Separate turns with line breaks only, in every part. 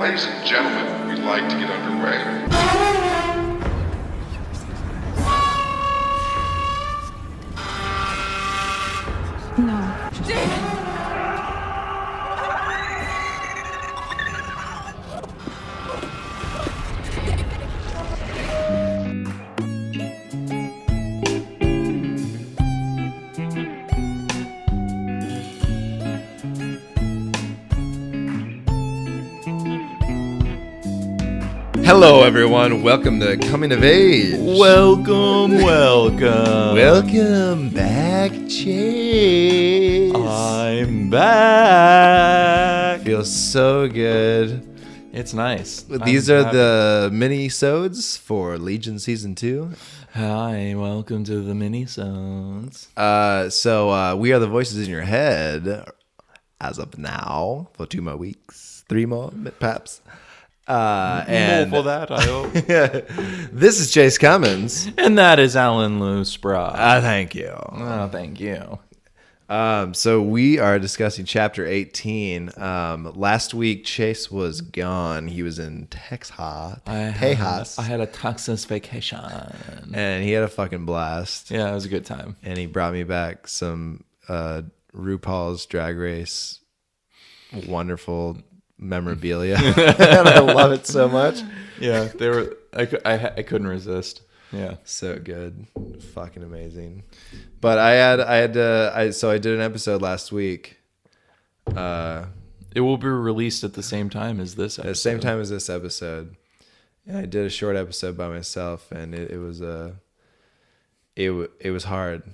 Ladies and gentlemen, we'd like to get underway.
No.
Hello, everyone. Welcome to Coming of Age.
Welcome.
Welcome back, Chase.
I'm back.
Feels so good.
It's nice.
These are the mini-sodes for Legion Season 2.
Hi, welcome to the Minisodes.
So we are the voices in your head as of now for 2 more weeks. 3 more, perhaps. And
more for that, I hope.
This is Chase Cummins.
And that is Alan Loosebra.
Thank you.
Oh, thank you.
So we are discussing Chapter 18. Last week, Chase was gone. He was in Texas.
I had a Texas vacation.
And he had a fucking blast.
Yeah, it was a good time.
And he brought me back some RuPaul's Drag Race wonderful memorabilia. And I love it so much.
Yeah, they were. I couldn't resist. Yeah,
so good, fucking amazing. But I did an episode last week.
It will be released at the same time as this episode.
At the same time as this episode. And I did a short episode by myself, and it was hard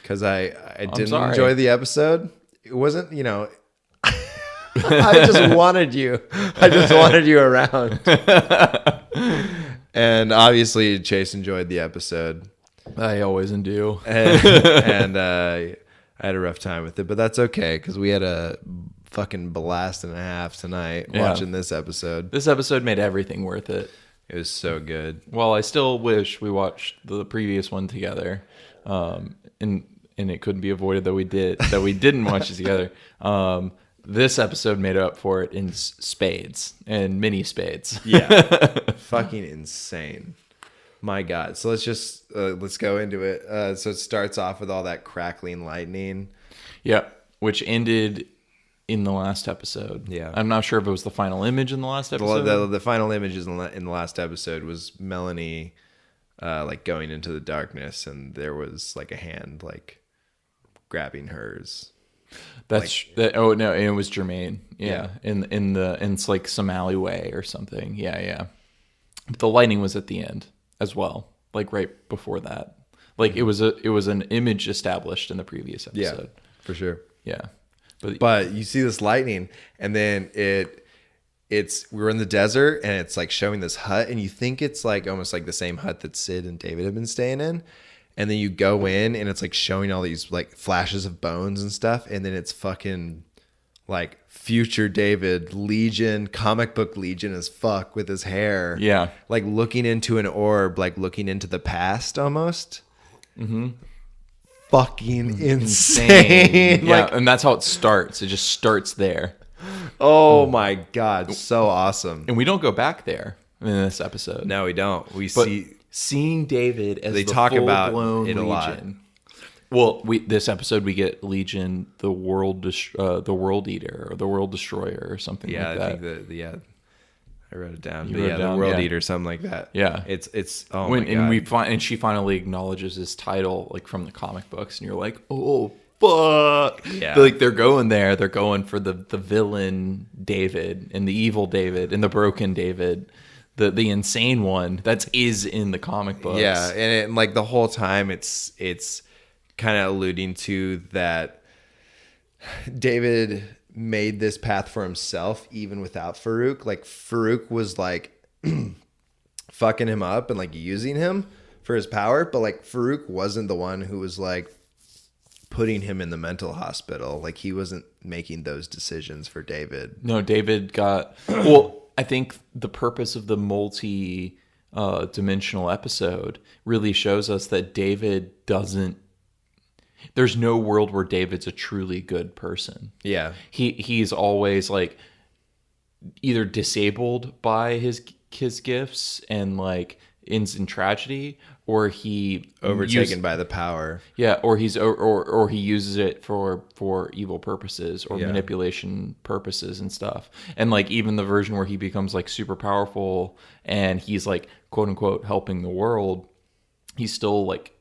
because I didn't enjoy the episode. It wasn't, I just wanted you. I just wanted you around. And obviously, Chase enjoyed the episode.
I always do.
And I had a rough time with it, but that's okay because we had a fucking blast and a half tonight watching this episode.
This episode made everything worth it.
It was so good.
Well, I still wish we watched the previous one together, and it couldn't be avoided that we didn't watch it together. This episode made up for it in spades and mini spades.
Yeah. Fucking insane. My God. So let's go into it. So it starts off with all that crackling lightning.
Yeah. Which ended in the last episode.
Yeah.
I'm not sure if it was the final image in the last episode.
The final images in the last episode was Melanie going into the darkness, and there was like a hand like grabbing hers.
Oh no, it was Jermaine. Yeah. In it's like some alleyway or something. Yeah. But the lightning was at the end as well, like right before that. Like it was an image established in the previous episode.
Yeah, for sure.
Yeah.
But you see this lightning, and then we're in the desert, and it's like showing this hut, and you think it's like almost like the same hut that Sid and David have been staying in. And then you go in, and it's like showing all these like flashes of bones and stuff. And then it's fucking like future David, Legion, comic book Legion as fuck with his hair.
Yeah.
Like looking into an orb, like looking into the past almost.
Mm-hmm.
Fucking insane.
Yeah, and that's how it starts. It just starts there.
Oh my God. So awesome.
And we don't go back there in this episode.
No, we don't.
Seeing David as
they
the
talk about
full-blown
it a
Legion. Well, this episode we get Legion, the world eater or the world destroyer or something like that.
Yeah, I think I wrote it down.
You wrote it down?
The world
Yeah.
eater, something like that.
Yeah,
it's oh my God.
And she finally acknowledges his title, like from the comic books, and you're like, oh fuck.
Yeah,
like they're going there. They're going for the villain David and the evil David and the broken David. The insane one that is in the comic books.
Yeah, and like the whole time it's kind of alluding to that David made this path for himself even without Farouk. Like Farouk was like fucking him up and like using him for his power, but like Farouk wasn't the one who was like putting him in the mental hospital. Like he wasn't making those decisions for David.
No, David got well. I think the purpose of the multi-dimensional episode really shows us that David doesn't. There's no world where David's a truly good person.
Yeah,
he's always like either disabled by his gifts and like ends in tragedy, or he
Overtaken by the power.
Yeah, or or he uses it for evil purposes or manipulation purposes and stuff. And like even the version where he becomes like super powerful and he's like quote unquote helping the world, he's still like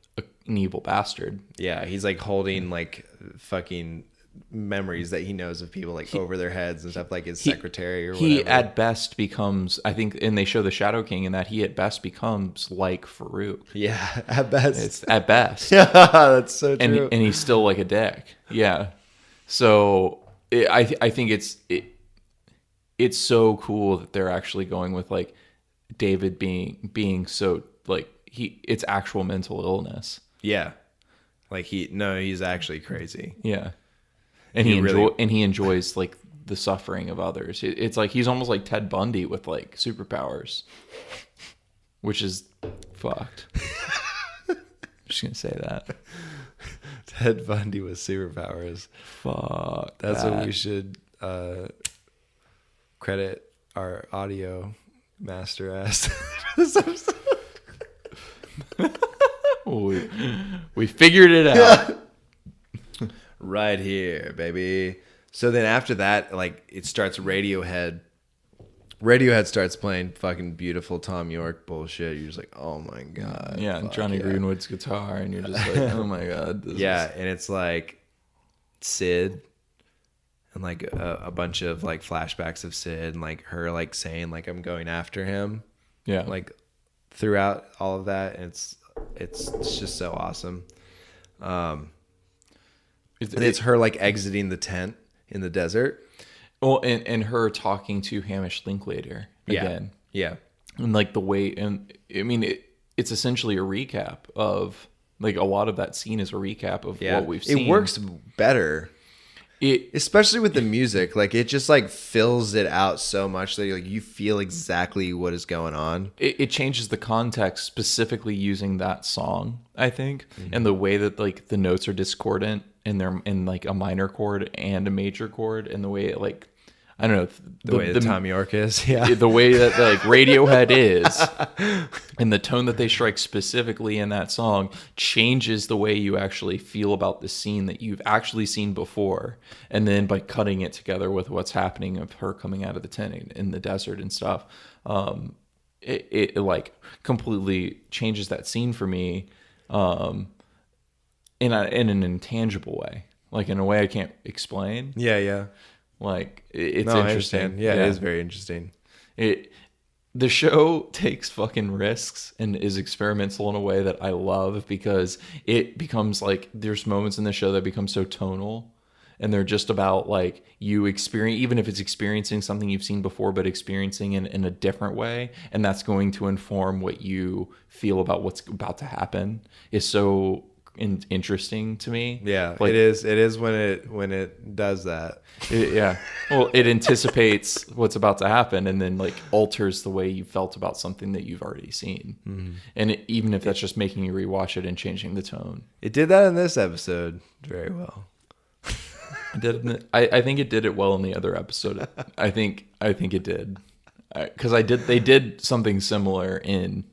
an evil bastard.
Yeah, he's like holding like fucking memories that he knows of people like over their heads and stuff, like his secretary or whatever.
He at best becomes, I think, and they show the Shadow King in that he at best becomes like Farouk.
Yeah, at best.
It's at best.
Yeah, that's so true.
And he's still like a dick. Yeah. So I think it's so cool that they're actually going with like David being so like it's actual mental illness.
Yeah, like he's actually crazy.
Yeah. And he enjoys like the suffering of others. It's like he's almost like Ted Bundy with like superpowers, which is fucked. I'm just gonna say that.
Ted Bundy with superpowers.
Fuck.
That's what we should credit our audio master as. This episode.
We figured it out.
Right here, baby. So then after that, like it starts Radiohead. Radiohead starts playing fucking beautiful Tom York bullshit. You're just like, oh my god.
Yeah, and Johnny Greenwood's guitar, and you're just like, oh my god.
And it's like Sid, and like a bunch of like flashbacks of Sid, and like her like saying like I'm going after him.
Yeah,
like throughout all of that, and it's just so awesome. It's her like exiting the tent in the desert.
Well, and her talking to Hamish Linklater again.
Yeah.
And like the way, and I mean, it's essentially a recap of like a lot of that scene is a recap of what we've seen.
It works better. Especially with the music, like it just like fills it out so much that you feel exactly what is going on.
It changes the context specifically using that song, I think, and the way that like the notes are discordant and they're in like a minor chord and a major chord, and the way it like I don't know
the way that Tom York is,
the way that like Radiohead is, and the tone that they strike specifically in that song changes the way you actually feel about the scene that you've actually seen before, and then by cutting it together with what's happening of her coming out of the tent in the desert and stuff, it like completely changes that scene for me, in an intangible way, like in a way I can't explain.
Yeah.
Like it's interesting.
Yeah, it is very interesting.
The show takes fucking risks and is experimental in a way that I love, because it becomes like there's moments in the show that become so tonal, and they're just about like you experience, even if it's experiencing something you've seen before, but experiencing it in a different way, and that's going to inform what you feel about what's about to happen. Is so interesting to me.
Yeah,
like,
it is when it does that.
Well, it anticipates what's about to happen and then like alters the way you felt about something that you've already seen. And even if that's just making you rewatch it and changing the tone,
it did that in this episode very well.
I think it did it well in the other episode. I think it did, because they did something similar in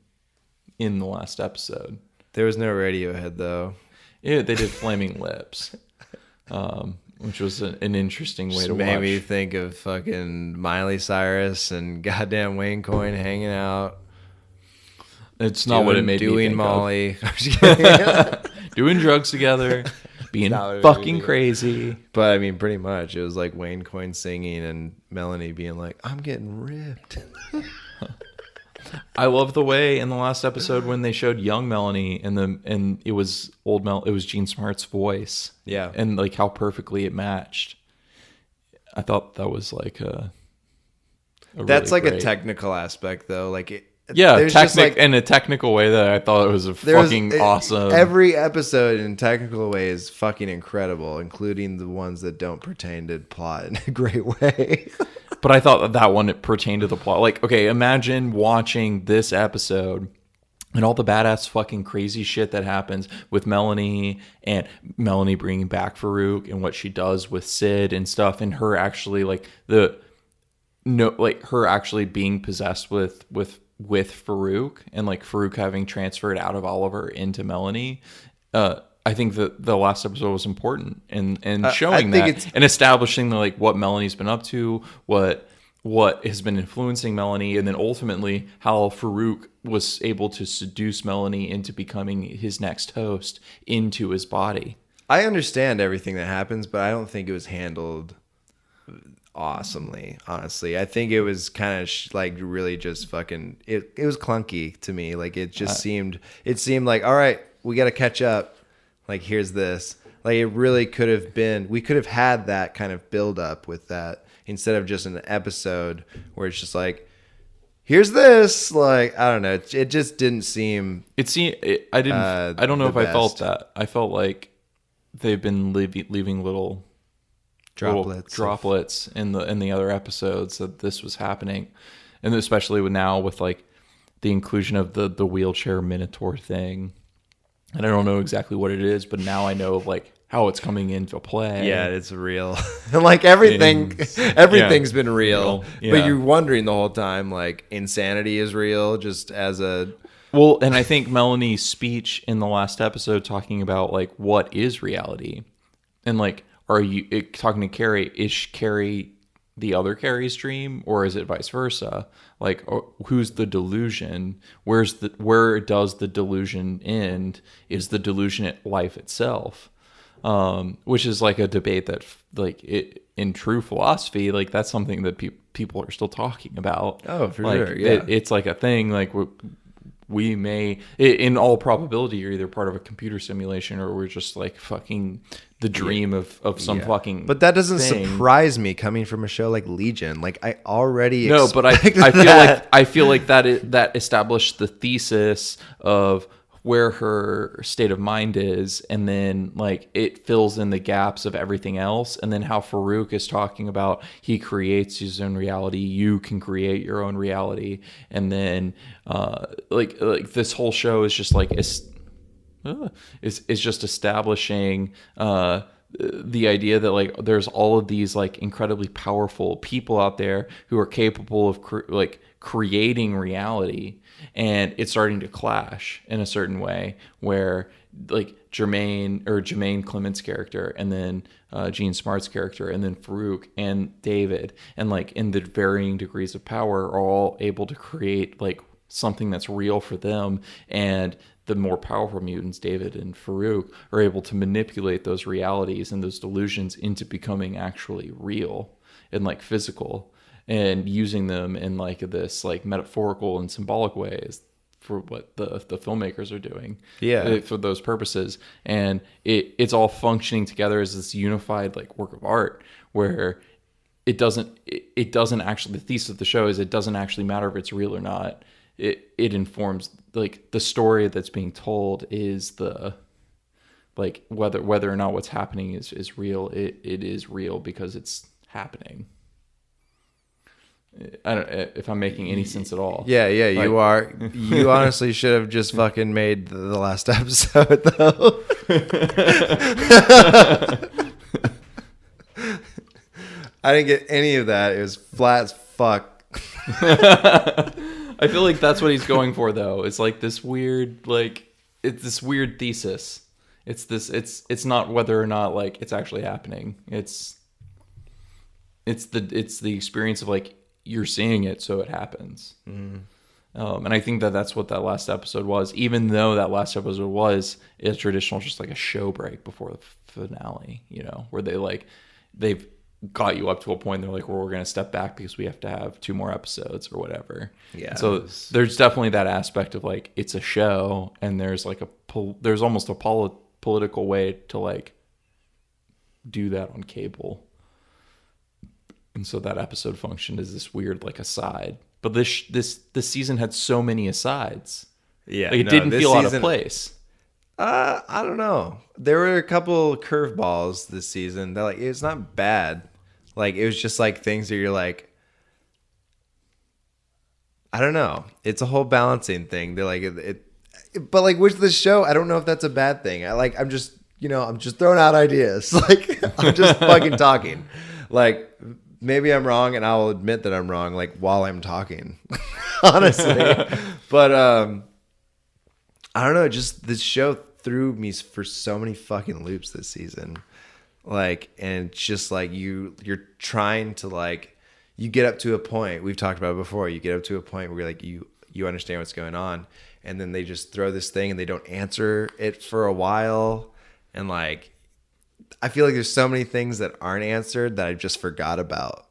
the last episode.
There was no Radiohead though.
Yeah, they did Flaming Lips, which was an interesting way to watch.
Made me think of fucking Miley Cyrus and goddamn Wayne Coyne hanging out.
It's not what it made me think
doing Molly.
Doing drugs together, being fucking crazy.
But I mean, pretty much. It was like Wayne Coyne singing and Melanie being like, I'm getting ripped.
I love the way in the last episode when they showed young Melanie and it was it was Gene Smart's voice.
Yeah.
And like how perfectly it matched. I thought that was like
that's
really
like
great.
a technical aspect though. Like
in a technical way that I thought it was fucking awesome.
Every episode in technical way is fucking incredible, including the ones that don't pertain to plot in a great way.
But I thought that one pertained to the plot. Like, okay, imagine watching this episode and all the badass fucking crazy shit that happens with Melanie, and Melanie bringing back Farouk and what she does with Sid and stuff, and her actually like no, like her actually being possessed with Farouk, and like Farouk having transferred out of Oliver into Melanie. I think that the last episode was important and showing that and establishing like what Melanie's been up to, what has been influencing Melanie, and then ultimately how Farouk was able to seduce Melanie into becoming his next host into his body.
I understand everything that happens, but I don't think it was handled awesomely, honestly. I think it was kind of like really just fucking it was clunky to me. Like it just seemed like, all right, we got to catch up. Like here's this. Like it really could have been, we could have had that kind of build up with that instead of just an episode where it's just like, here's this. Like I don't know, it just didn't seem
I don't know if I felt that. I felt like they've been leaving little droplets in the other episodes that this was happening, and especially with like the inclusion of the wheelchair minotaur thing, and I don't know exactly what it is, but now I know like how it's coming into play.
Yeah, it's real. And like everything's been real. Yeah. But you're wondering the whole time, like insanity is real, just as a
well. And I think Melanie's speech in the last episode talking about like what is reality, and like, are you talking to Carrie? Is Carrie the other Carrie's dream, or is it vice versa? Like, who's the delusion? Where does the delusion end? Is the delusion life itself? Which is like a debate that, like, in true philosophy, like that's something that people are still talking about.
Oh, for
like,
sure, yeah.
It's like a thing. Like we may, in all probability, you're either part of a computer simulation or we're just like fucking the dream of some fucking.
But that doesn't
thing.
surprise me coming from a show like Legion. Like I already
but I feel like that established the thesis of where her state of mind is, and then like it fills in the gaps of everything else, and then how Farouk is talking about he creates his own reality, you can create your own reality, and then like this whole show is just like is just establishing the idea that like there's all of these like incredibly powerful people out there who are capable of creating reality, and it's starting to clash in a certain way where like Jermaine Clement's character, and then Gene Smart's character, and then Farouk and David, and like in the varying degrees of power are all able to create like something that's real for them, and the more powerful mutants, David and Farouk, are able to manipulate those realities and those delusions into becoming actually real and like physical, and using them in like this like metaphorical and symbolic ways for what the filmmakers are doing for those purposes. And it's all functioning together as this unified like work of art where it doesn't actually, the thesis of the show is it doesn't actually matter if it's real or not. It informs like the story that's being told is the like whether or not what's happening is real. It is real because it's happening. I don't if I'm making any sense at all.
Yeah, like, you are. You honestly should have just fucking made the last episode though. I didn't get any of that. It was flat as fuck.
I feel like that's what he's going for though. It's like this weird it's this weird thesis. It's not whether or not like it's actually happening. It's the experience of like you're seeing it, so it happens. And I think that's what that last episode was, even though that last episode was a traditional, just like a show break before the finale, you know, where they've got you up to a point. They're like, well, we're going to step back because we have to have 2 more episodes or whatever. Yeah. So there's definitely that aspect of like, it's a show, and there's like there's almost a political way to like do that on cable. And so that episode functioned as this weird like aside, but this season had so many asides. Yeah, like it didn't feel out of place.
I don't know. There were a couple curveballs this season that like it's not bad. Like it was just like things that you're like, I don't know. It's a whole balancing thing. They're like but like with the show, I don't know if that's a bad thing. I'm just throwing out ideas. Like I'm just fucking talking. Like maybe I'm wrong, and I'll admit that I'm wrong, like while I'm talking, honestly. But I don't know. Just this show threw me for so many fucking loops this season. Like, and it's just like you're trying to like, you get up to a point, we've talked about it before, you get up to a point where you're like, you understand what's going on, and then they just throw this thing and they don't answer it for a while. And like, I feel like there's so many things that aren't answered that I just forgot about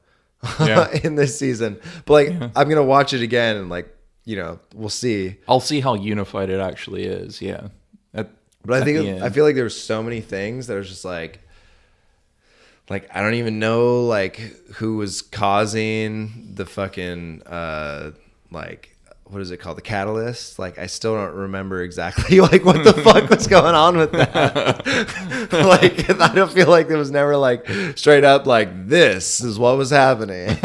in this season. But like, I'm going to watch it again and like, you know, we'll see.
I'll see how unified it actually is. Yeah.
But I feel like there's so many things that are just like I don't even know like who was causing the fucking like, what is it called, the catalyst? Like, I still don't remember exactly like what the fuck was going on with that. Like, I don't feel like there was never like straight up like, this is what was happening.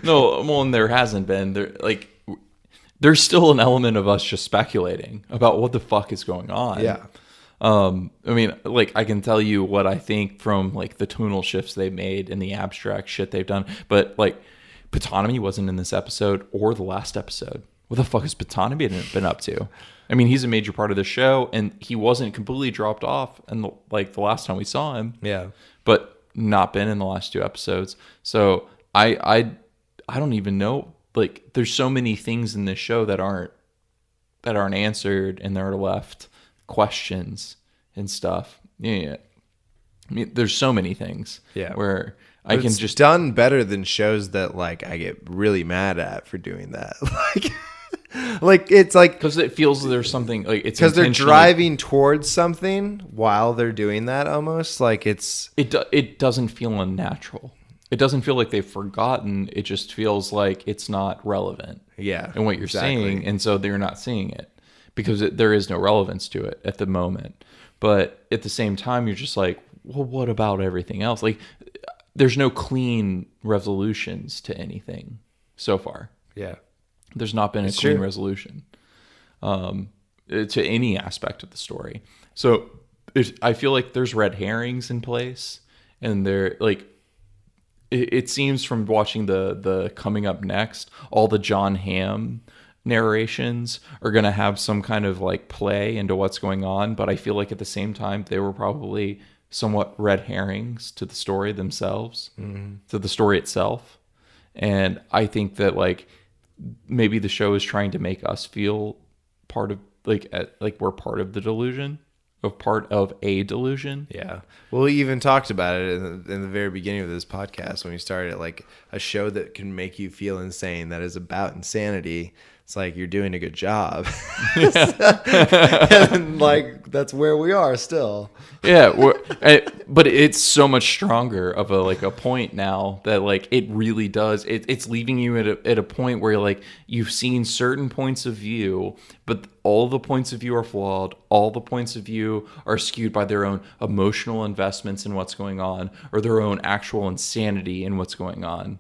No, well, and there hasn't been. There's still an element of us just speculating about what the fuck is going on.
Yeah.
I mean, like, I can tell you what I think from like the tonal shifts they made and the abstract shit they've done, but like, Patanomy wasn't in this episode or the last episode. What the fuck has Patanomy been up to? I mean, he's a major part of the show, and he wasn't completely dropped off and the last time we saw him.
Yeah.
But not been in the last 2 episodes. So I don't even know. Like, there's so many things in this show that aren't answered, and there are left questions and stuff. Yeah. I mean, there's so many things.
Yeah.
Where
But
I can
it's
just
done better than shows that like I get really mad at for doing that. Like it's like
because it feels there's something like it's
because they're
intentionally-
driving towards something while they're doing that, almost like
it doesn't feel unnatural. It doesn't feel like they've forgotten. It just feels like it's not relevant.
Yeah,
in what you're saying, and so they're not seeing it because there is no relevance to it at the moment. But at the same time, you're just like, well, what about everything else? Like, there's no clean resolutions to anything so far.
Yeah.
There's not been a clean resolution to any aspect of the story. So I feel like there's red herrings in place, and they're like, it seems from watching the Coming Up Next, all the John Hamm narrations are going to have some kind of like play into what's going on. But I feel like at the same time, they were probably somewhat red herrings to the story themselves, to the story itself. And I think that like maybe the show is trying to make us feel part of like we're part of the delusion, of part of a delusion.
Yeah. Well, we even talked about it in the very beginning of this podcast when we started, like a show that can make you feel insane, that is about insanity. It's like you're doing a good job. And like that's where we are still.
Yeah, but it's so much stronger of a point now that like it really does. It's leaving you at a point where like you've seen certain points of view, but all the points of view are flawed. All the points of view are skewed by their own emotional investments in what's going on, or their own actual insanity in what's going on.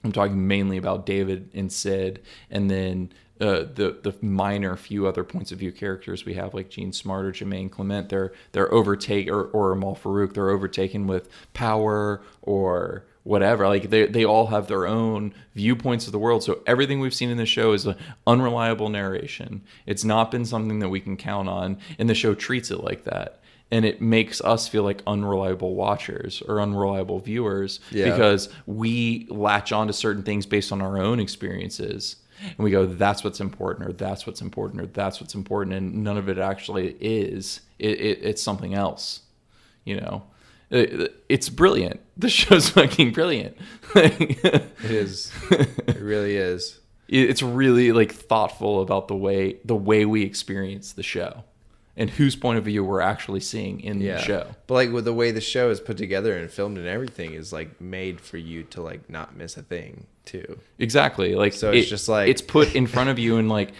I'm talking mainly about David and Sid, and then the minor few other points of view characters we have, like Gene Smart or Jermaine Clement. They're overtaken, or Amal Farouk. They're overtaken with power or whatever. Like they all have their own viewpoints of the world. So everything we've seen in the show is an unreliable narration. It's not been something that we can count on, and the show treats it like that. And it makes us feel like unreliable watchers or unreliable viewers because we latch on to certain things based on our own experiences. And we go, that's what's important, or that's what's important, or that's what's important. And none of it actually is. It's something else, you know? It's brilliant. The show's fucking brilliant.
It is. It really is.
It's really like thoughtful about the way we experience the show. And whose point of view we're actually seeing in the show.
But like with the way the show is put together and filmed and everything is like made for you to like not miss a thing too.
Exactly. Like
so it's just like
it's put in front of you, and like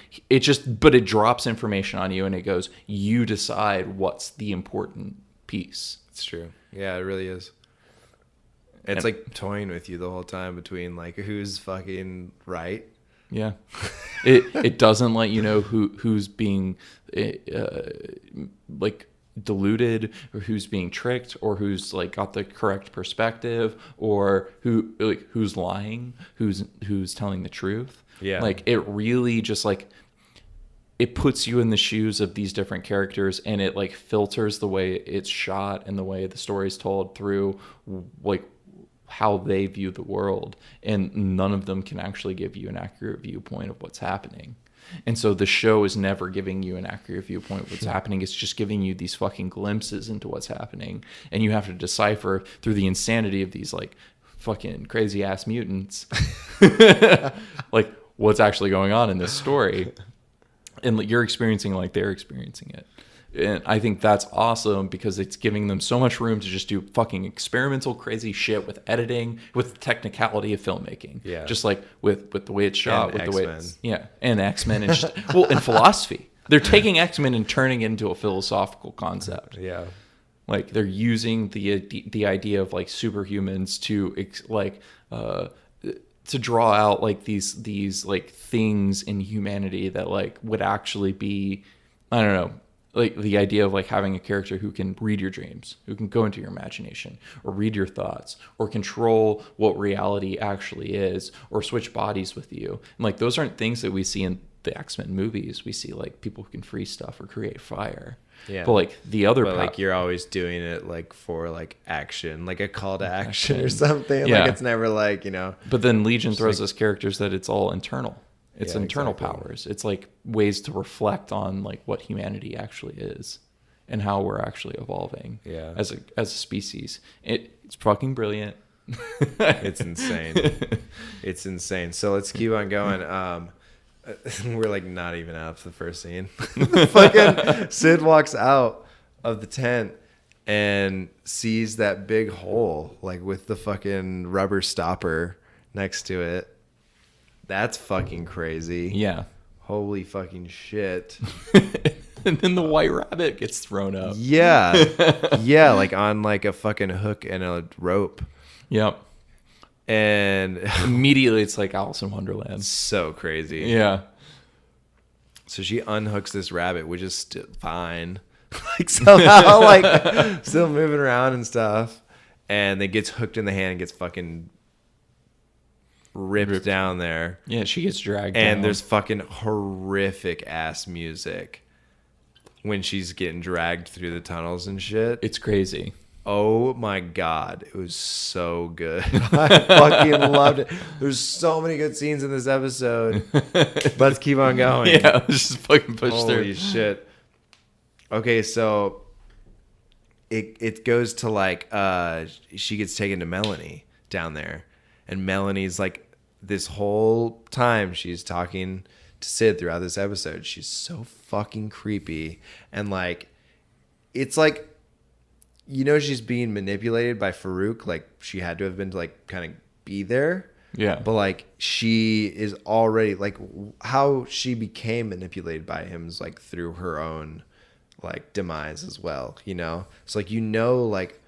but it drops information on you, and it goes, you decide what's the important piece.
It's true. Yeah, it really is. It's like toying with you the whole time between like who's fucking right.
Yeah, it doesn't let you know who's being like deluded, or who's being tricked, or who's like got the correct perspective, or who's lying, who's telling the truth.
Yeah.
Like it really just like it puts you in the shoes of these different characters, and it like filters the way it's shot and the way the story's told through like how they view the world, and none of them can actually give you an accurate viewpoint of what's happening. And so the show is never giving you an accurate viewpoint of what's happening. It's just giving you these fucking glimpses into what's happening, and you have to decipher through the insanity of these like fucking crazy ass mutants like what's actually going on in this story, and you're experiencing like they're experiencing it. And I think that's awesome because it's giving them so much room to just do fucking experimental crazy shit with editing, with the technicality of filmmaking.
Yeah.
Just like with the way it's shot,
And
with the way
X-Men.
it's, yeah, and X-Men and just and philosophy. They're taking X-Men and turning it into a philosophical concept.
Yeah.
Like they're using the idea of like superhumans to draw out like these like things in humanity that like would actually be, I don't know, like the idea of like having a character who can read your dreams, who can go into your imagination or read your thoughts or control what reality actually is or switch bodies with you. And like those aren't things that we see in the X-Men movies. We see like people who can freeze stuff or create fire.
Yeah.
But like the other
like you're always doing it like for like action, like a call to action or
Action.
something.
Yeah.
Like it's never like,
But then Legion throws us characters that it's all internal. It's
Yeah,
internal
exactly.
powers. It's like ways to reflect on like what humanity actually is and how we're actually evolving
Yeah.
as a species. It's fucking brilliant.
It's insane. It's insane. So let's keep on going. We're like not even out of the first scene. Fucking Sid walks out of the tent and sees that big hole like with the fucking rubber stopper next to it. That's fucking crazy.
Yeah.
Holy fucking shit.
And then the white rabbit gets thrown up.
Yeah. Yeah, like on like a fucking hook and a rope.
Yep.
And
Immediately it's like Alice in Wonderland.
so crazy.
Yeah.
So she unhooks this rabbit, which is still fine. Like somehow like still moving around and stuff. And then gets hooked in the hand and gets fucking ripped down there.
Yeah, she gets dragged
And
down.
there's fucking horrific ass music when she's getting dragged through the tunnels and shit.
It's crazy.
Oh my God. It was so good. I fucking loved it. There's so many good scenes in this episode. Let's keep on going.
Yeah, let's just fucking push
Holy
through.
shit. Okay, so it goes to like she gets taken to Melanie down there. And Melanie's like this whole time she's talking to Sid throughout this episode. She's so fucking creepy. And like it's like, you know, she's being manipulated by Farouk. Like she had to have been to like kind of be there.
Yeah.
But like she is already like how she became manipulated by him is like through her own like demise as well, you know? So like, you know, like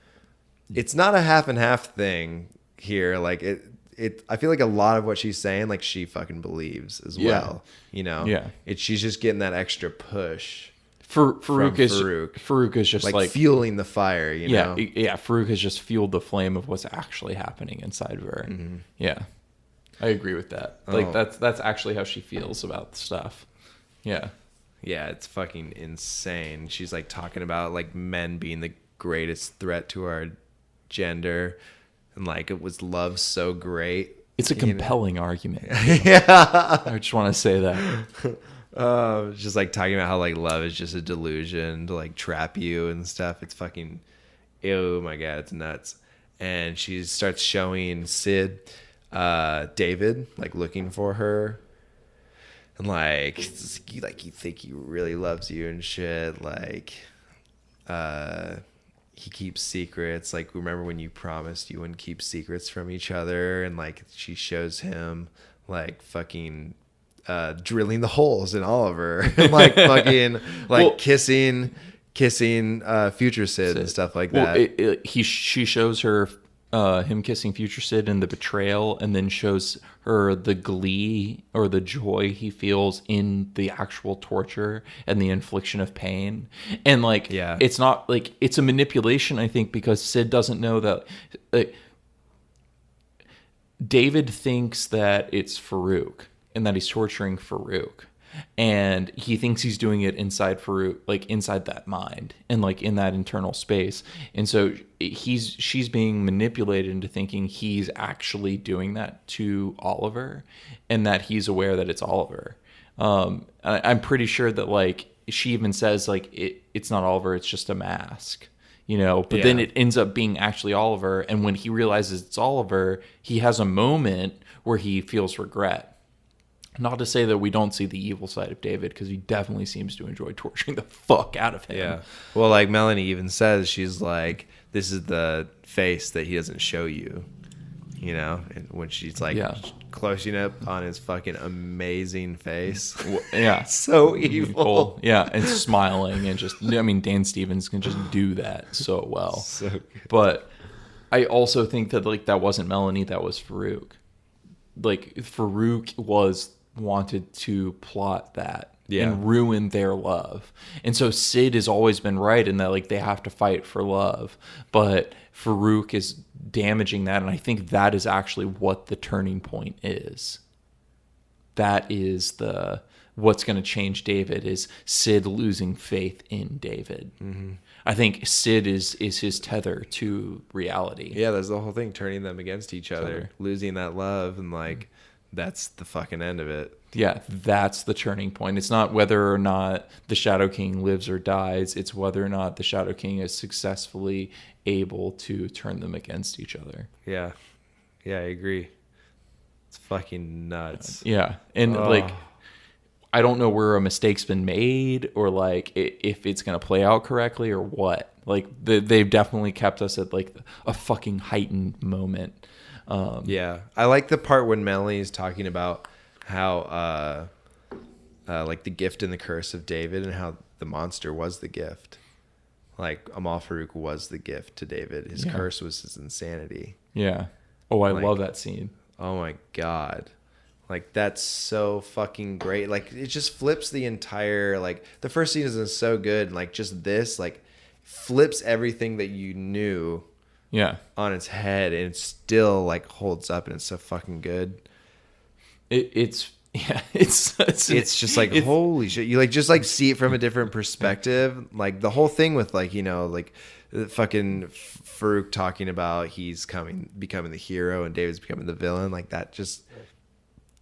it's not a half and half thing here. Like I feel like a lot of what she's saying, like she fucking believes as well, you know?
Yeah.
She's just getting that extra push.
Farouk is just like
fueling the fire, you know?
Yeah, Farouk has just fueled the flame of what's actually happening inside of her. Mm-hmm. Yeah, I agree with that. Like that's actually how she feels about stuff. Yeah,
yeah, it's fucking insane. She's like talking about like men being the greatest threat to our gender, and like it was love so great.
It's a compelling argument.
Yeah,
I just want to say that.
just like talking about how like love is just a delusion to like trap you and stuff. It's fucking, oh my God, it's nuts. And she starts showing Sid, David, like looking for her, and like you think he really loves you and shit. Like, he keeps secrets. Like, remember when you promised you wouldn't keep secrets from each other? And like she shows him like fucking drilling the holes in Oliver and like fucking like kissing future Sid and stuff like that.
She shows her him kissing future Sid and the betrayal, and then shows her the glee or the joy he feels in the actual torture and the infliction of pain. And like,
Yeah.
it's not like, it's a manipulation, I think, because Sid doesn't know that David thinks that it's Farouk and that he's torturing Farouk. And he thinks he's doing it inside Farouk, like inside that mind and like in that internal space. And so she's being manipulated into thinking he's actually doing that to Oliver, and that he's aware that it's Oliver. I'm pretty sure that like she even says like it's not Oliver, it's just a mask, you know. But then it ends up being actually Oliver. And when he realizes it's Oliver, he has a moment where he feels regret. Not to say that we don't see the evil side of David, because he definitely seems to enjoy torturing the fuck out of him.
Yeah. Well, like Melanie even says, she's like, this is the face that he doesn't show you, you know? And when she's like closing up on his fucking amazing face.
Yeah.
So evil.
Yeah. And smiling and just, I mean, Dan Stevens can just do that so well.
So good.
But I also think that like that wasn't Melanie, that was Farouk. Like Farouk wanted to plot that and ruin their love. And so Sid has always been right in that like they have to fight for love, but Farouk is damaging that. And I think that is actually what the turning point is. That is what's going to change David, is Sid losing faith in David. Mm-hmm. I think Sid is his tether to reality.
Yeah, there's the whole thing, turning them against each other, losing that love, and like that's the fucking end of it.
Yeah, that's the turning point. It's not whether or not the Shadow King lives or dies. It's whether or not the Shadow King is successfully able to turn them against each other.
Yeah. Yeah, I agree. It's fucking nuts.
Yeah. And like, I don't know where a mistake's been made, or like if it's going to play out correctly or what. Like they've definitely kept us at like a fucking heightened moment.
Yeah. I like the part when Melanie is talking about how like the gift and the curse of David, and how the monster was the gift. Like Amal Farouk was the gift to David. His curse was his insanity.
Yeah. Oh, I love that scene.
Oh my God. Like that's so fucking great. Like it just flips the entire, like the first scene is so good, and like just this like flips everything that you knew on its head, and it still like holds up, and it's so fucking good.
It's
just like holy shit. You like just like see it from a different perspective. Like the whole thing with like, you know, like fucking Farouk talking about he's becoming the hero and David's becoming the villain, like that just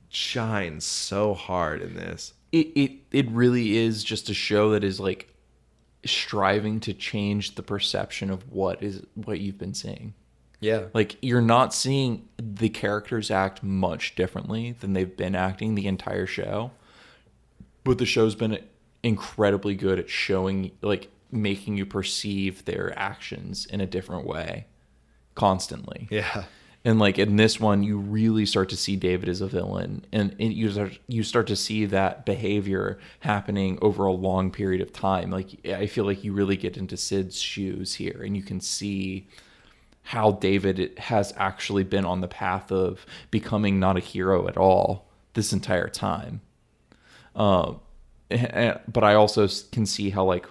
shines so hard in this.
It really is just a show that is like striving to change the perception of what you've been seeing.
Yeah.
Like you're not seeing the characters act much differently than they've been acting the entire show. But the show's been incredibly good at showing, like making you perceive their actions in a different way constantly.
Yeah.
And like in this one, you really start to see David as a villain, and you start to see that behavior happening over a long period of time. Like I feel like you really get into Sid's shoes here, and you can see how David has actually been on the path of becoming not a hero at all this entire time. But I also can see how like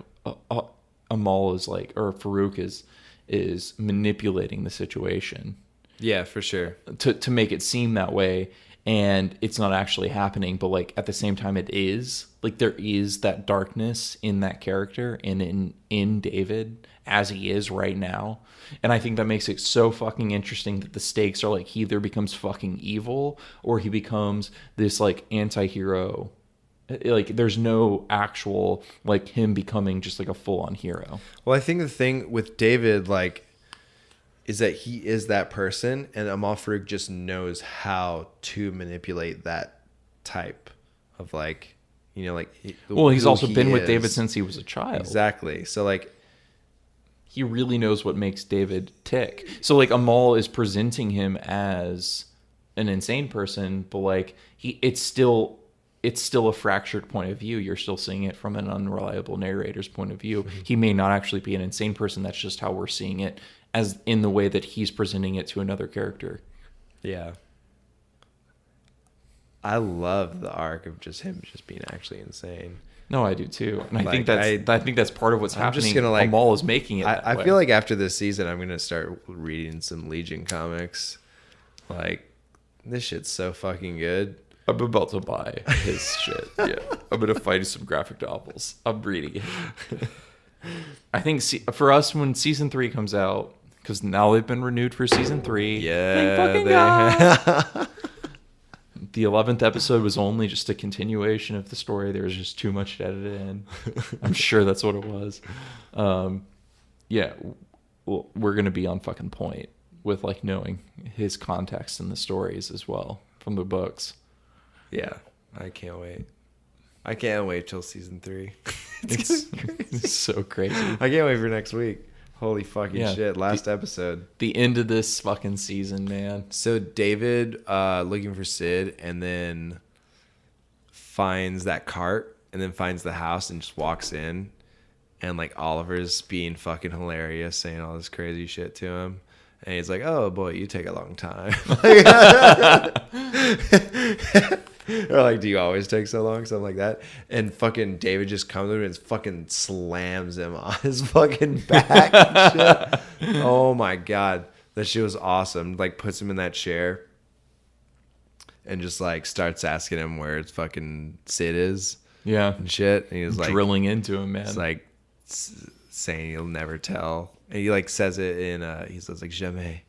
Amal is like, or Farouk is manipulating the situation.
Yeah, for sure.
To make it seem that way, and it's not actually happening, but like at the same time it is. Like there is that darkness in that character and in David as he is right now. And I think that makes it so fucking interesting that the stakes are like he either becomes fucking evil or he becomes this like anti-hero. Like there's no actual like him becoming just like a full-on hero.
Well, I think the thing with David like is that he is that person, and Amal Farouk just knows how to manipulate that type of like, you know, like
he's also been with David since he was a child.
Exactly. So like
he really knows what makes David tick. So like Amal is presenting him as an insane person, but like it's still a fractured point of view. You're still seeing it from an unreliable narrator's point of view. Mm-hmm. He may not actually be an insane person. That's just how we're seeing it as in the way that he's presenting it to another character.
Yeah. I love the arc of just him just being actually insane.
No, I do too, and I
Like,
think that's part of what's
I'm
happening.
just gonna, like,
Amal is making it.
I
that
feel
way.
like after this season, I'm gonna start reading some Legion comics. Like, this shit's so fucking good.
I'm about to buy his shit. Yeah, I'm gonna find some graphic novels. I'm reading it. I think for us, when season 3 comes out, because now they've been renewed for season 3.
Yeah,
Thank fucking
they
God. The 11th episode was only just a continuation of the story. There was just too much to edit in. I'm sure that's what it was. Yeah, well, we're gonna be on fucking point with like knowing his context in the stories as well from the books.
Yeah, I can't wait. I can't wait till season 3.
It's so crazy.
I can't wait for next week. Holy fucking
Yeah.
shit. Last episode.
The end of this fucking season, man.
So David looking for Sid, and then finds that cart, and then finds the house and just walks in, and like Oliver's being fucking hilarious, saying all this crazy shit to him. And he's like, "Oh boy, you take a long time." Or like, "Do you always take so long?" Something like that. And fucking David just comes over and fucking slams him on his fucking back and shit. Oh my God. That shit was awesome. Like, puts him in that chair and just like starts asking him where his fucking Sid is
Yeah.
and shit. And he was like,
Drilling into him, man.
it's like saying he'll never tell. And he like says it in he says like jamais,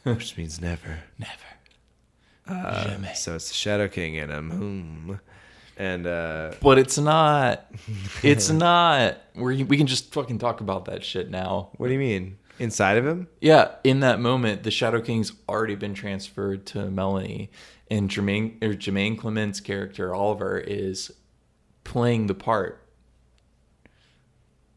which means never.
Never.
So it's the Shadow King in him. And
But it's not. It's not. We can just fucking talk about that shit now.
what do you mean? Inside of him?
Yeah, in that moment, the Shadow King's already been transferred to Melanie, and Jermaine Clement's character Oliver is playing the part.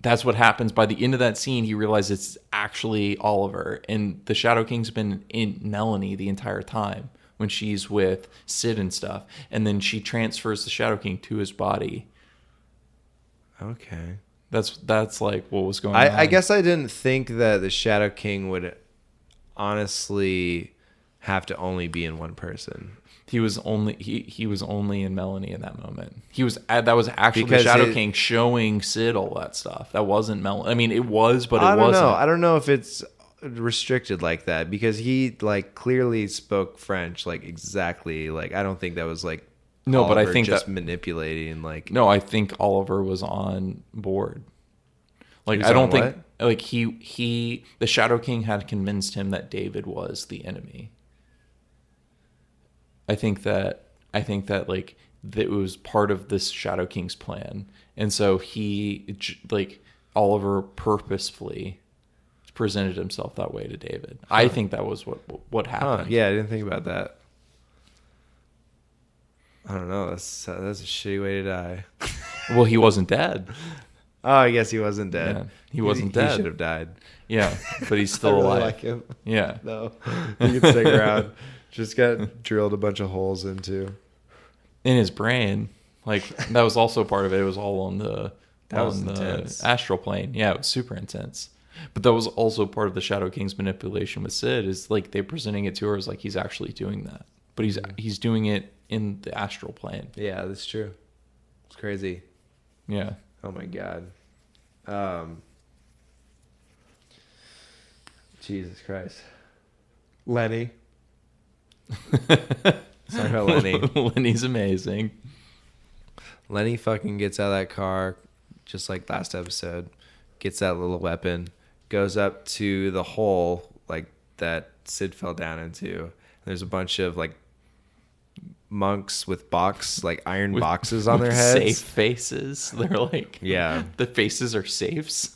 That's what happens. By the end of that scene, he realizes it's actually Oliver, and the Shadow King's been in Melanie the entire time when she's with Sid and stuff, and then she transfers the Shadow King to his body.
Okay.
That's like what was going on.
I guess I didn't think that the Shadow King would honestly have to only be in one person.
He was only in Melanie in that moment. That was actually
Because
the Shadow King showing Sid all that stuff. That wasn't Melanie. I mean, it was, but it wasn't.
I don't know if it's restricted like that, because he like clearly spoke French like exactly. Like, I don't think that was like
No, but I
Oliver
think
just
that
manipulating like.
no, I think Oliver was on board. Like,
He was
I don't
on
think
what?
like the Shadow King had convinced him that David was the enemy. I think that like that it was part of this Shadow King's plan, and so Oliver purposefully presented himself that way to David. I think that was what happened.
Yeah, I didn't think about that. I don't know. That's a shitty way to die.
Well, he wasn't dead.
Oh, I guess he wasn't dead.
Yeah, he wasn't dead.
He should have died.
Yeah, but he's
I
still
really
alive.
like him.
Yeah.
No, he can stick around. Just got drilled a bunch of holes into.
In his brain, like that was also part of it. It was all on the
intense.
astral plane. Yeah, it was super intense. But that was also part of the Shadow King's manipulation with Sid. Is like they presenting it to her as like he's actually doing that, but he's doing it in the astral plane.
Yeah, that's true. It's crazy.
Yeah.
Oh my God. Jesus Christ. Lenny. Sorry about Lenny.
Lenny's amazing.
Lenny fucking gets out of that car, just like last episode, gets that little weapon, goes up to the hole like that Sid fell down into. There's a bunch of like monks with iron boxes on their heads.
Safe faces. They're like,
Yeah.
the faces are safes.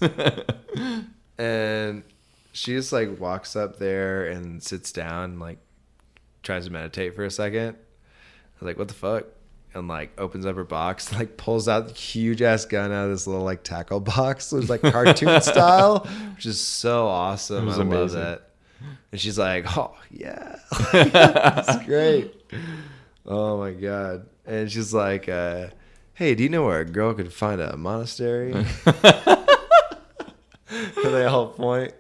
And she just like walks up there and sits down, like tries to meditate for a second. I was like, what the fuck? And like opens up her box, like pulls out the huge ass gun out of this little like tackle box. It was like cartoon style, which is so awesome.
It was
I love
amazing.
that. And she's like, oh yeah, that's great. Oh my God. And she's like, hey, do you know where a girl could find a monastery? they all point.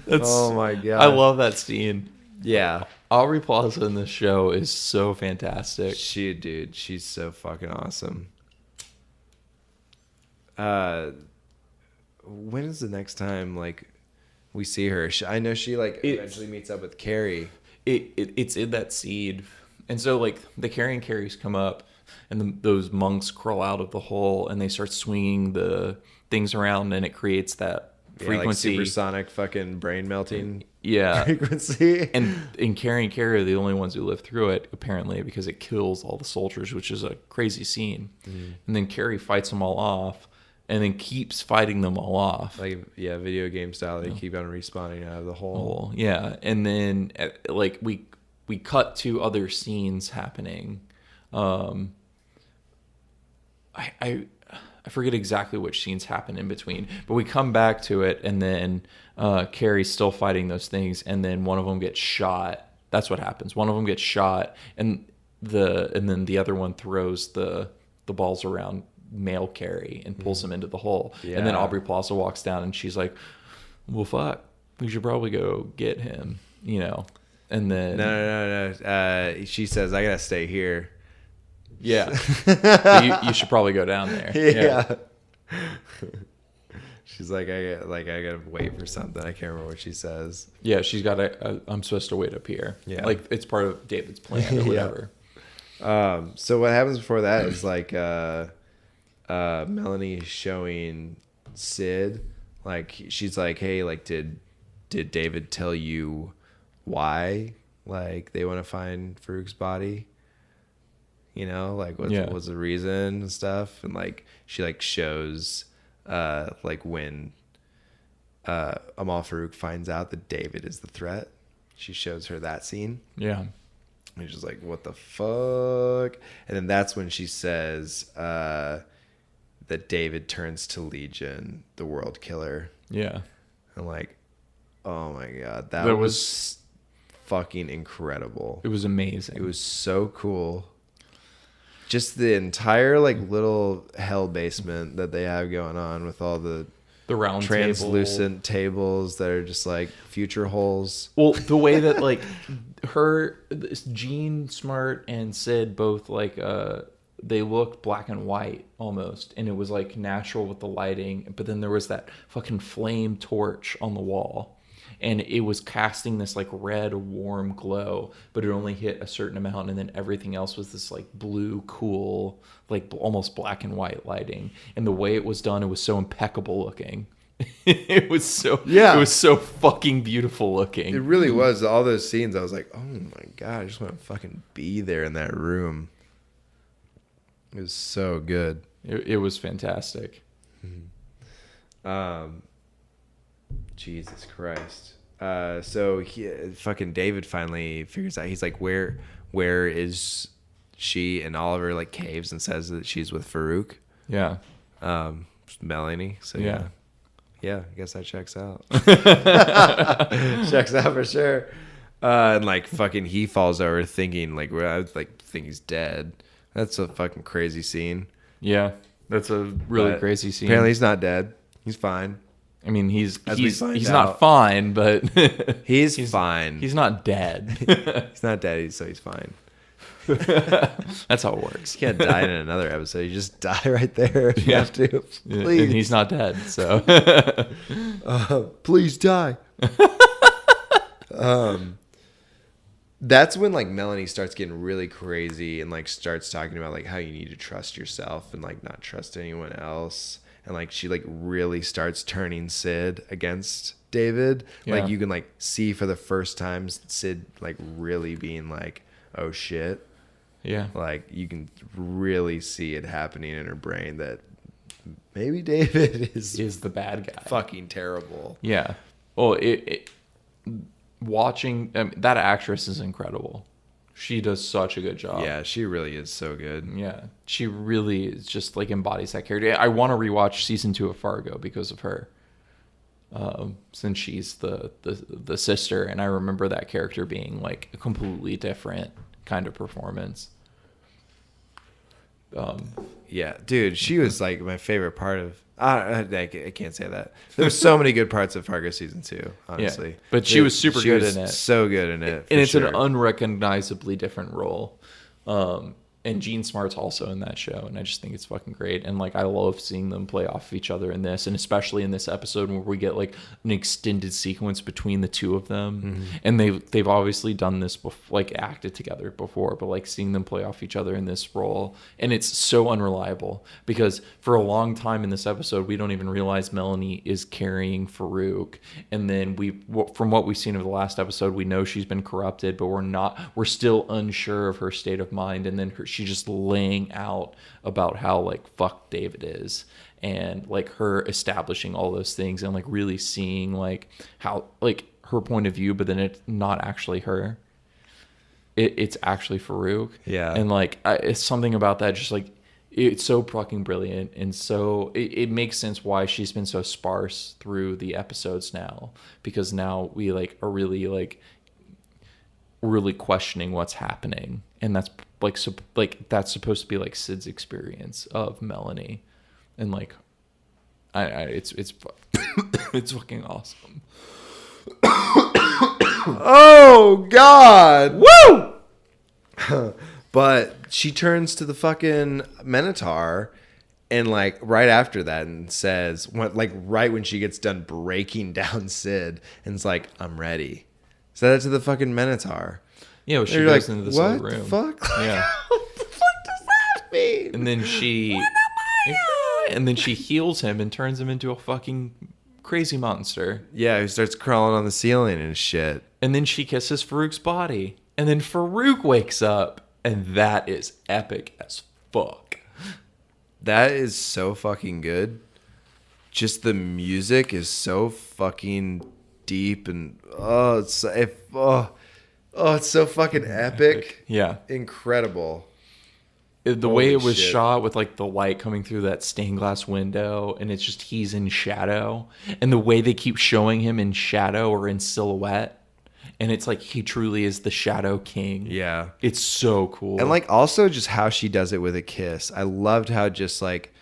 Oh my god.
I love that scene.
Yeah.
Aubrey Plaza in this show is so fantastic.
She's so fucking awesome. When is the next time like we see her? I know she like eventually meets up with Carrie.
It's in that scene, and so like the Carrie and Carries come up, and those monks crawl out of the hole, and they start swinging the things around, and it creates that frequency,
like supersonic fucking brain melting.
Yeah,
frequency.
And Carrie and Carrie are the only ones who live through it, apparently, because it kills all the soldiers, which is a crazy scene. And then Carrie fights them all off, and then keeps fighting them all off.
Like, yeah, video game style. They keep on respawning out of the hole.
Yeah, and then like we cut to other scenes happening. I forget exactly which scenes happen in between, but we come back to it, and then Carrie's still fighting those things, and then one of them gets shot. That's what happens. One of them gets shot, and then the other one throws the balls around male Carrie and pulls him into the hole.
Yeah.
And then Aubrey Plaza walks down, and she's like, "Well, fuck, we should probably go get him," you know. And then
No. She says, "I gotta stay here."
Yeah, you should probably go down there.
Yeah. She's like, I gotta wait for something. I can't remember what she says.
Yeah, she's got I'm supposed to wait up here.
Yeah,
like it's part of David's plan or whatever.
So what happens before that is like Melanie showing Sid, like she's like, hey, like did David tell you why like they want to find Farouk's body? You know, like what's the reason and stuff, and like she like shows like when Amal Farouk finds out that David is the threat, she shows her that scene.
Yeah.
And she's like, what the fuck? And then that's when she says that David turns to Legion, the world killer.
Yeah.
I'm like, oh my god, that was fucking incredible.
It was amazing.
It was so cool. Just the entire like little hell basement that they have going on with all the
round
translucent tables that are just like future holes.
Well, the way that like Jean Smart and Sid both like they looked black and white almost, and it was like natural with the lighting, but then there was that fucking flame torch on the wall, and it was casting this like red warm glow, but it only hit a certain amount, and then everything else was this like blue cool like almost black and white lighting. And the way it was done, it was so impeccable looking. It was so fucking beautiful looking.
It really was. All those scenes, I was like, oh my god, I just want to fucking be there in that room. It was so good.
It was fantastic.
Jesus Christ. So fucking David finally figures out, he's like, where is she? And Oliver like caves and says that she's with Farouk.
Yeah.
Melanie. So
yeah.
Yeah, I guess that checks out. Checks out for sure. And like fucking he falls over thinking like, I would like think he's dead. That's a fucking crazy scene.
Yeah. That's a really crazy scene.
Apparently he's not dead. He's fine.
I mean, he's
out.
not fine, but
he's fine.
He's not dead.
He's not dead, so he's fine.
That's how it works.
You can't die in another episode. You just die right there if you have to. Please.
And he's not dead, so.
Please die. That's when like Melanie starts getting really crazy and like starts talking about like how you need to trust yourself and like not trust anyone else. And like she like really starts turning Sid against David.
Yeah.
Like you can like see for the first time Sid like really being like, oh shit.
Yeah.
Like you can really see it happening in her brain that maybe David is
the bad guy.
Fucking terrible.
Yeah. Well, watching that actress is incredible. She does such a good job.
Yeah, she really is so good.
Yeah, she really is just like embodies that character. I want to rewatch season 2 of Fargo because of her, since she's the sister, and I remember that character being like a completely different kind of performance.
Yeah, dude, she was like my favorite part of. I can't say that. There were so many good parts of Fargo season 2, honestly.
Yeah. But she was super good in it.
So good in it,
and it's
sure.
an unrecognizably different role. And Gene Smart's also in that show, and I just think it's fucking great. And like I love seeing them play off of each other in this, and especially in this episode where we get like an extended sequence between the two of them. And they've obviously done this like acted together before, but like seeing them play off each other in this role, and it's so unreliable because for a long time in this episode we don't even realize Melanie is carrying Farouk, and then from what we've seen of the last episode we know she's been corrupted, but we're still unsure of her state of mind, and then she's just laying out about how like fuck David is, and like her establishing all those things, and like really seeing like how like her point of view, but then it's not actually her, it's actually Farouk.
Yeah.
And like it's something about that, just like it's so fucking brilliant, and so it makes sense why she's been so sparse through the episodes now, because now we like are really questioning what's happening, and that's that's supposed to be like Sid's experience of Melanie, and like it's it's fucking awesome.
Oh God, woo! But she turns to the fucking Minotaur, and like right after that, and says, right when she gets done breaking down Sid, and it's like, I'm ready. Said that to the fucking Minotaur.
Yeah, well, she
They're
goes
like,
into this
what
other room.
The fuck?
Yeah.
What the fuck does that mean?
And then she heals him and turns him into a fucking crazy monster.
Yeah, he starts crawling on the ceiling and shit.
And then she kisses Farouk's body. And then Farouk wakes up, and that is epic as fuck.
That is so fucking good. Just the music is so fucking deep, and it's so fucking epic.
Yeah.
Incredible.
The way it was shot with like the light coming through that stained glass window, and it's just he's in shadow, and the way they keep showing him in shadow or in silhouette, and it's like he truly is the Shadow King.
Yeah.
It's so cool.
And like also just how she does it with a kiss. I loved how just like,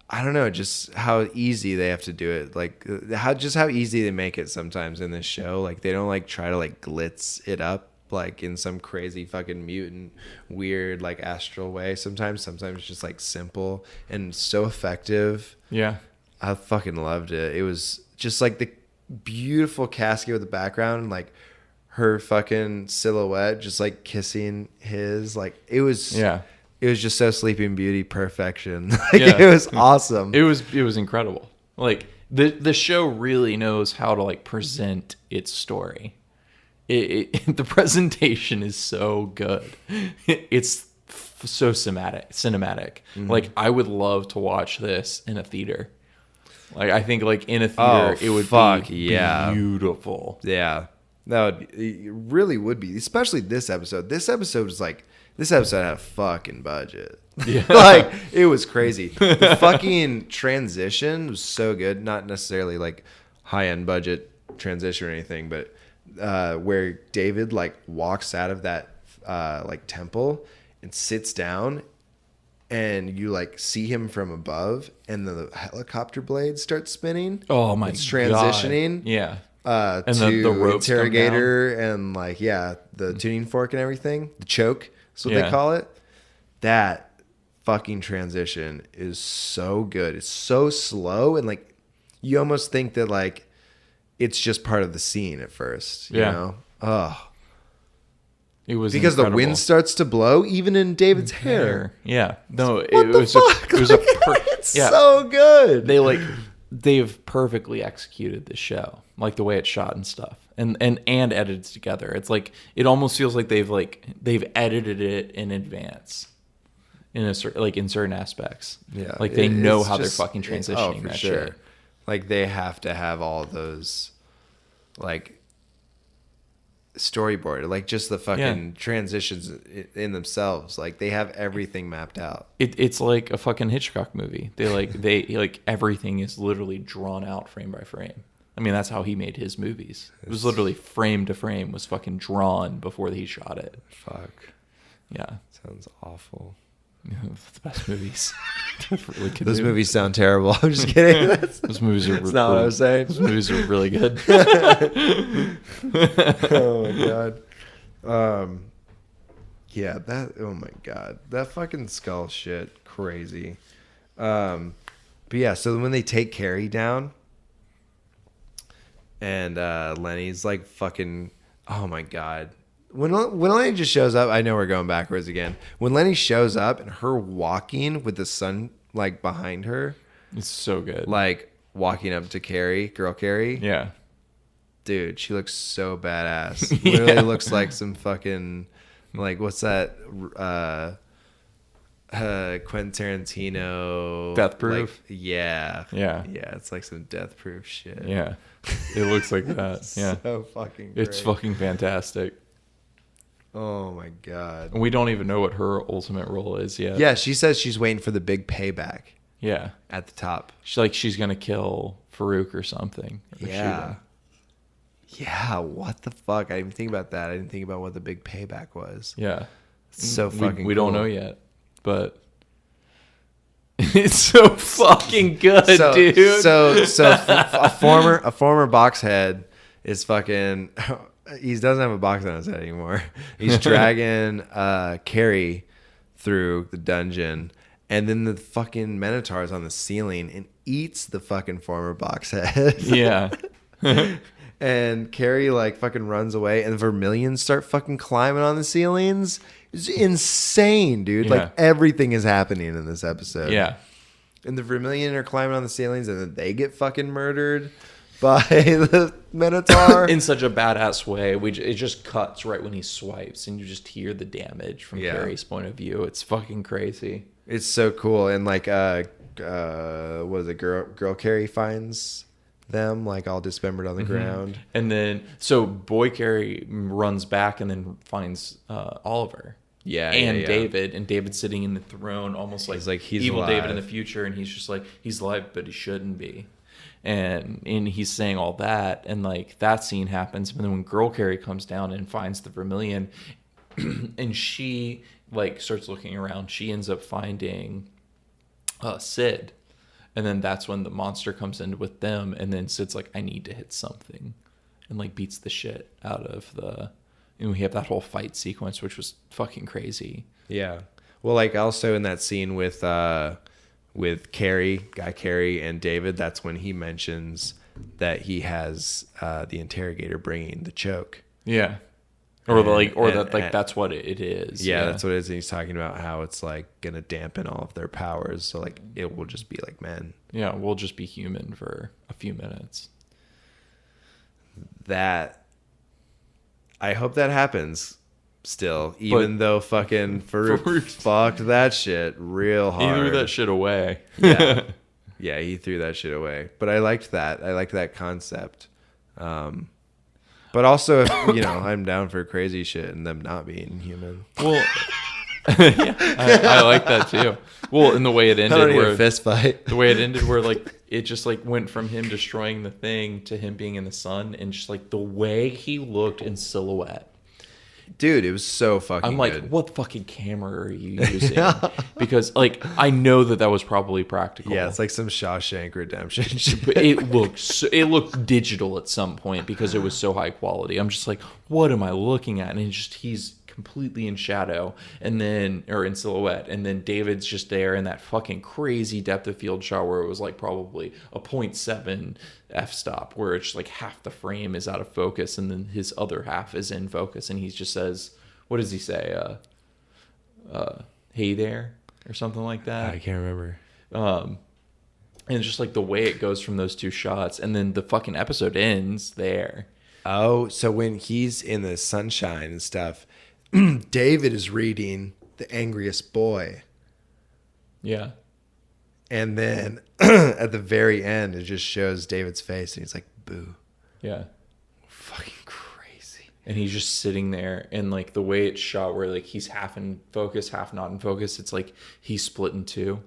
I don't know, just how easy they have to do it. Like how easy they make it sometimes in this show. Like they don't like try to like glitz it up like in some crazy fucking mutant weird like astral way. Sometimes it's just like simple and so effective.
Yeah.
I fucking loved it. It was just like the beautiful casket with the background and like her fucking silhouette just like kissing his, like it was just so Sleeping Beauty perfection. It was awesome.
It was incredible. Like the show really knows how to like present its story. The presentation is so good. It's so cinematic. Mm-hmm. Like I would love to watch this in a theater. Like I think like in a theater it would be beautiful.
Yeah. It really would be, especially this episode. This episode had a fucking budget.
Yeah.
Like it was crazy. The fucking transition was so good. Not necessarily like high-end budget transition or anything, but where David like walks out of that like temple and sits down, and you like see him from above, and the helicopter blades start spinning.
Oh my!
It's transitioning.
God. Yeah.
And
to the ropes
interrogator and like the tuning fork and everything, the choke is what they call it. That fucking transition is so good. It's so slow, and like you almost think that like it's just part of the scene at first. You know? Oh, it was because incredible. The wind starts to blow even in David's hair.
Yeah, no,
it's
yeah.
So good.
They've perfectly executed the show, like the way it's shot and stuff, and edited together. It's like it almost feels like they've edited it in advance, in certain aspects.
Yeah,
like they know how they're fucking transitioning
for
that
sure.
shit.
Like they have to have all those, like storyboard, like just the fucking transitions in themselves. Like they have everything mapped out.
It's like a fucking Hitchcock movie. They everything is literally drawn out frame by frame. I mean, that's how he made his movies. It was literally frame to frame was fucking drawn before he shot it.
Fuck.
Yeah.
Sounds awful.
The best movies. Really good
Those movies sound terrible. I'm just kidding.
Those movies are.
That's not what I was saying.
Those movies are really good.
Oh my god. Yeah, that. Oh my god, that fucking skull shit, crazy. But yeah, so when they take Carrie down, and Lenny's like fucking. Oh my god. When Lenny just shows up, I know we're going backwards again. When Lenny shows up and her walking with the sun like behind her,
It's so good.
like walking up to Carrie, girl Carrie.
Yeah.
Dude, she looks so badass. Literally looks like some fucking like what's that? Quentin Tarantino.
Death Proof?
Like, yeah.
Yeah.
Yeah, it's like some Death Proof shit.
Yeah. It looks like that. Yeah.
So fucking great.
It's fucking fantastic.
Oh my god.
And we don't even know what her ultimate role is yet.
Yeah, she says she's waiting for the big payback
Yeah.
at the top.
She's gonna kill Farouk or something. Or shoot
Yeah.
him.
Yeah, what the fuck? I didn't even think about that. I didn't think about what the big payback was.
Yeah.
It's so fucking
we don't
cool.
know yet, but it's so fucking good, dude.
So a former box head is fucking. He doesn't have a box on his head anymore. He's dragging Carrie through the dungeon, and then the fucking Minotaur is on the ceiling and eats the fucking former box head.
Yeah.
And Carrie like fucking runs away, and the Vermilions start fucking climbing on the ceilings. It's insane, dude.
Yeah.
Like everything is happening in this episode.
Yeah.
And the Vermilion are climbing on the ceilings, and then they get fucking murdered by the Minotaur.
In such a badass way. It just cuts right when he swipes, and you just hear the damage from Carrie's point of view. It's fucking crazy.
It's so cool. And like what is it, girl Carrie finds them like all dismembered on the ground.
And then so boy Carrie runs back and then finds Oliver.
Yeah,
and
yeah.
David, and David's sitting in the throne, almost like
he's
evil
alive.
David in the future, and he's just like he's alive, but he shouldn't be, and he's saying all that, and like that scene happens, but then when Girl Carrie comes down and finds the Vermilion, and she like starts looking around, she ends up finding Sid, and then that's when the monster comes in with them, and then Sid's like, I need to hit something, and like beats the shit out of the. And we have that whole fight sequence, which was fucking crazy.
Yeah. Well, like also in that scene with Guy Carrie and David, that's when he mentions that he has the interrogator bringing the choke.
Yeah. Or that's what it is.
Yeah, that's what it is. And he's talking about how it's like gonna dampen all of their powers, so like it will just be like men.
Yeah, we'll just be human for a few minutes.
That I hope that happens still, even though fucking Farouk fucked that shit real hard.
He threw that shit away.
Yeah. Yeah, he threw that shit away. But I liked that. I liked that concept. But also, if, I'm down for crazy shit and them not being human.
Well, yeah, I like that too. Well, in the way it ended,
I don't need
where
a fist fight.
the way it ended, where like it just like went from him destroying the thing to him being in the sun, and just like the way he looked in silhouette.
Dude, it was so fucking
I'm like,
good.
what fucking camera are you using? Because like I know that was probably practical.
Yeah, it's like some Shawshank Redemption shit.
But it looked digital at some point because it was so high quality. I'm just like, what am I looking at? And he's completely in shadow, and then or in silhouette, and then David's just there in that fucking crazy depth of field shot where it was like probably a 0.7 f-stop, where it's just like half the frame is out of focus and then his other half is in focus, and he just says, what does he say? Hey there, or something like that.
I can't remember.
And it's just like the way it goes from those two shots, and then the fucking episode ends there.
Oh, so when he's in the sunshine and stuff, David is reading The Angriest Boy.
Yeah.
And then at the very end, it just shows David's face, and he's like, boo.
Yeah.
Fucking crazy.
And he's just sitting there, and like the way it's shot where like he's half in focus, half not in focus, it's like he's split in two.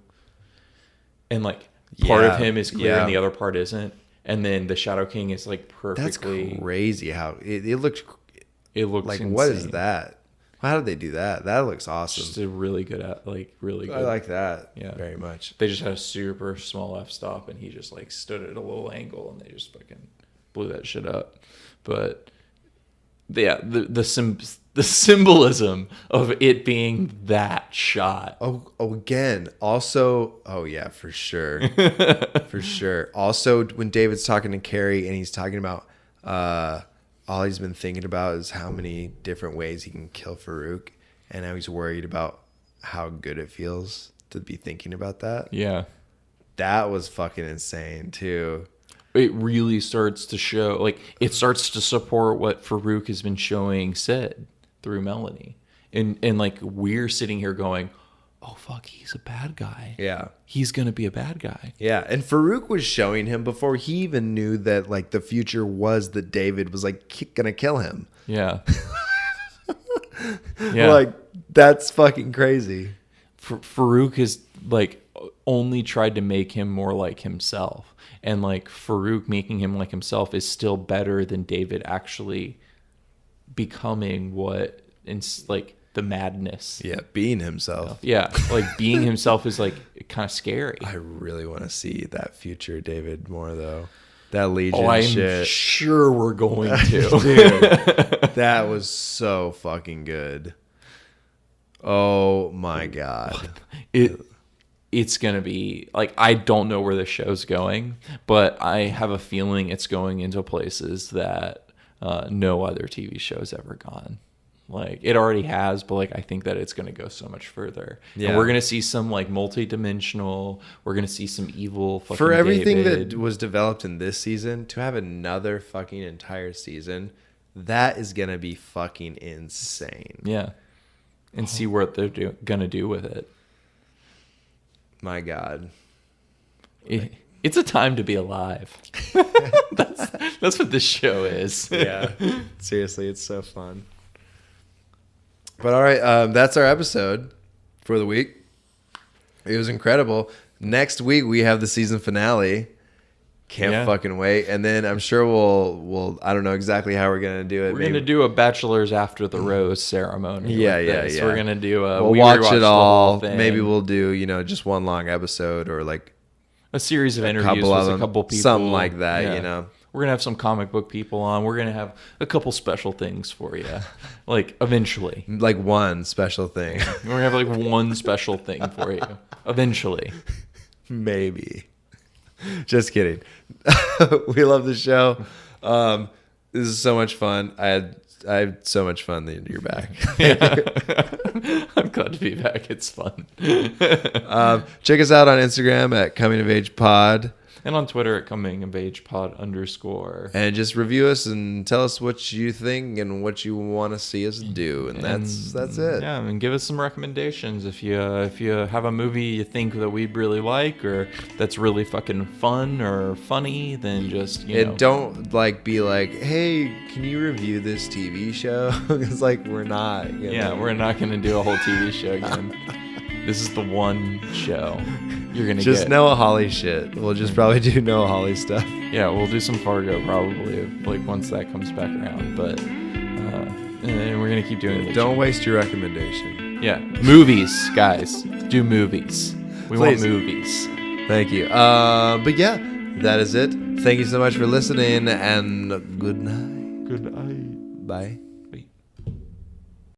And like part of him is clear and the other part isn't. And then the Shadow King is like perfectly.
That's crazy how it looked.
It looks
like
insane.
what is that? How did they do that? That looks awesome.
Just a really good really good.
I like that.
Yeah.
Very much.
They just had a super small f-stop, and he just like stood at a little angle, and they just fucking blew that shit up. But yeah, the symbolism of it being that shot.
Oh, again. Also, oh yeah, for sure. For sure. Also, when David's talking to Carrie and he's talking about all he's been thinking about is how many different ways he can kill Farouk, and now he's worried about how good it feels to be thinking about that.
Yeah.
That was fucking insane too.
It really starts to show, like, it starts to support what Farouk has been showing Sid through Melanie. And like, we're sitting here going, oh, fuck, he's a bad guy.
Yeah.
He's going to be a bad guy.
Yeah. And Farouk was showing him before he even knew that, like, the future was that David was, like, gonna kill him.
Yeah. Yeah.
Like, that's fucking crazy.
Farouk has, like, only tried to make him more like himself. And, like, Farouk making him like himself is still better than David actually becoming what, like, the madness.
Yeah, being himself.
Yeah, like, being himself is, like, kind of scary.
I really want to see that future David more, though. That Legion
I'm
shit.
sure we're going to.
Dude, that was so fucking good. Oh, my God.
It's going to be, like, I don't know where the show's going, but I have a feeling it's going into places that no other TV show's ever gone. Like, it already has, but, like, I think that it's going to go so much further.
Yeah.
And we're going to see some, like, multi-dimensional, we're going to see some evil fucking
For everything
David.
that was developed in this season, to have another fucking entire season, that is going to be fucking insane.
Yeah. And see what they're going to do with it.
My God.
It's a time to be alive. That's what this show is.
Yeah. Seriously, it's so fun. But all right, that's our episode for the week. It was incredible. Next week we have the season finale. Can't fucking wait. And then I'm sure we'll I don't know exactly how we're gonna do it.
We're gonna do a bachelor's after the rose ceremony.
Yeah.
We're gonna do
we'll watch it all. Maybe we'll do just one long episode or like
a series of interviews with a couple people,
something like that.
We're going to have some comic book people on. We're going to have a couple special things for you. Like, eventually.
Like one special thing.
We're going to have, like, one special thing for you. Eventually.
Maybe. Just kidding. We love the show. This is so much fun. I had so much fun that you're back.
I'm glad to be back. It's fun.
Check us out on Instagram at Coming of Age Pod.
And on Twitter at comingofagepod_.
And just review us and tell us what you think and what you want to see us do. And that's it.
Yeah, and give us some recommendations if you have a movie you think that we'd really like or that's really fucking fun or funny, then just
and don't be like, hey, can you review this TV show? Because we're not.
We're not gonna do a whole TV show again. This is the one show you're gonna
just
get.
Noah Hawley shit. We'll just probably do Noah Hawley stuff.
Yeah, we'll do some Fargo probably, once that comes back around. But and we're gonna keep doing it.
Don't waste your recommendation.
Yeah, movies, guys. Do movies. We
Please.
want movies.
Thank you. But yeah, that is it. Thank you so much for listening, and good night.
Good night.
Bye.